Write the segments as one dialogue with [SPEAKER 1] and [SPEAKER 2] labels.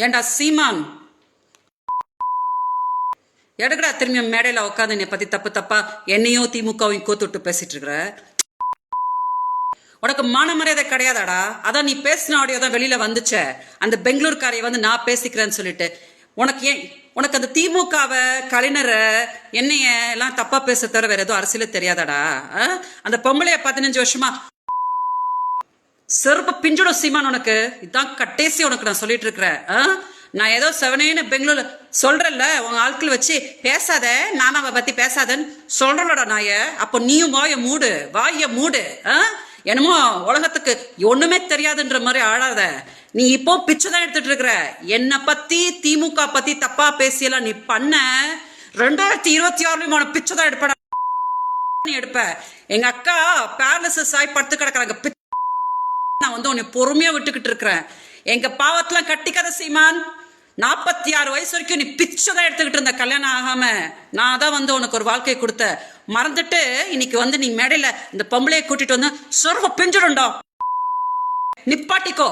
[SPEAKER 1] ஏண்டா சீமான், எடுக்கடா திரும்பி மேடையில உட்காந்து என்னை பத்தி தப்பு தப்பா என்னையும் திமுகவையும் கோத்துட்டு பேசிட்டு இருக்கிற. உனக்கு மான மரியாதை கிடையாதாடா? அதான் நீ பேசின ஆடியோ தான் வெளியில வந்துச்ச, அந்த பெங்களூர்காரையை வந்து நான் பேசிக்கிறேன்னு சொல்லிட்டு. உனக்கு அந்த திமுகவை, கலைஞரை, என்னைய எல்லாம் தப்பா பேச தவிர வேற எதுவும் அரசியல தெரியாதாடா? அந்த பொம்பளைய 15 வருஷமா செருப்பு பிஞ்சிடும் சீமான். உனக்கு இதான் கட்டேசி உனக்கு நான் சொல்லிட்டு இருக்கிறேன். நான் ஏதோ செவனேன்னு பெங்களூர்ல சொல்றேன்ல, உங்க ஆட்கள் வச்சு பேசாத, நாம அவ பத்தி பேசாதன்னு சொல்றலோட நாய. அப்போ நீயும் வாய மூடு. என்னமோ உலகத்துக்கு ஒண்ணுமே தெரியாதுன்ற மாதிரி ஆடாத. நீ இப்போ பிச்சைதான் எடுத்துட்டு இருக்கிற. என்னை பத்தி திமுக பத்தி தப்பா பேசியெல்லாம் நீ பண்ண 2026 பிச்சைதான் எடுப்ப. நீ எடுப்ப. எங்க அக்கா பேரலிசிஸ் ஆகி படுத்து கிடக்குறாங்க. நான் வந்து உன்னை பொறுமையா விட்டுக்கிட்டு இருக்கிறேன். எங்க பாவத்தெல்லாம் கட்டிக்காத சீமான். 46 வயசு வரைக்கும் நீ பிச்சைதான் எடுத்துக்கிட்டு இருந்த கல்யாணம் ஆகாம. நான் தான் வந்து உனக்கு ஒரு வாழ்க்கையை கொடுத்த மறந்துட்டு இன்னைக்கு வந்து நீ மேடையில இந்த பொம்பளையை கூட்டிட்டு வந்து சொர்வ பிஞ்சிடும்டா. நிப்பாட்டிக்கோ,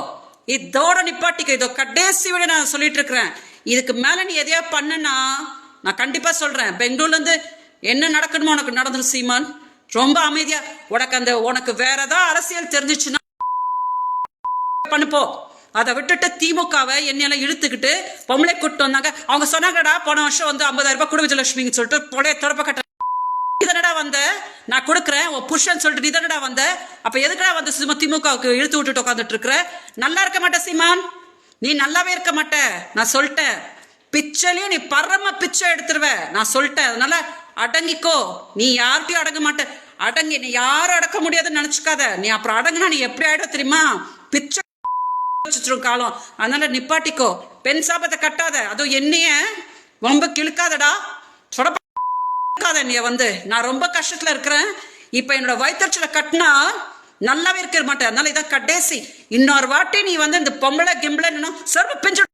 [SPEAKER 1] இதோட நிப்பாட்டிக்கோ. இதோ கடைசி விட நான் சொல்லிட்டு இருக்கிறேன். இதுக்கு மேல நீ எதையா பண்ணுனா நான் கண்டிப்பா சொல்றேன், பெங்களூர்ல இருந்து என்ன நடக்கணுமோ உனக்கு நடந்துடும் சீமான். ரொம்ப அமைதியா உனக்கு வேற ஏதாவது அரசியல் தெரிஞ்சிச்சுன்னா பண்ணுப்போ. அதை விட்டுட்டு திமுகவை என்னையெல்லாம் இழுத்துக்கிட்டு பொம்பளை கூட்டு வந்தாங்க. அவங்க சொன்னாங்கடா, போன வருஷம் வந்து 50,000 ரூபாய் குடும்ப விஜயலட்சுமின்னு சொல்லிட்டு பொழைய தொடப்ப கட்ட இதனடா வந்த, நான் கொடுக்குறேன் உன் புருஷன் சொல்லிட்டு இதனடா வந்த. அப்ப எதுக்கடா வந்து சும்மா திமுகவுக்கு இழுத்து விட்டுட்டு உட்காந்துட்டு இருக்கிற? நல்லா இருக்க மாட்டே சீமான், நீ நல்லாவே இருக்க மாட்ட. நான் சொல்லிட்டேன், பிச்சையிலையும் நீ பரம பிச்சை எடுத்துருவ. நான் சொல்லிட்டேன், அதனால அடங்கிக்கோ. நீ யார்கிட்டயும் அடங்க மாட்ட. அடங்கி நீ யாரும் அடக்க முடியாதுன்னு நினைச்சுக்காத. நீ அப்புறம் அடங்குனா நீ எப்படி ஆயிடும் தெரியுமா? பிச்சை காலம். அதனால நிப்பாட்டிக்கோ. பெண் சாபத்தை கட்டாத. அதுவும் என்னைய ரொம்ப கிழக்காதடா, சொடக்காத. நீ வந்து நான் ரொம்ப கஷ்டத்துல இருக்கிறேன். இப்ப என்னோட வயிற்றுல கட்டினா நல்லாவே இருக்க மாட்டேன். அதனால இதான் கடைசி. இன்னொரு வாட்டி நீ வந்து இந்த பொம்பளை கிம்பளை சர்வ பெஞ்சு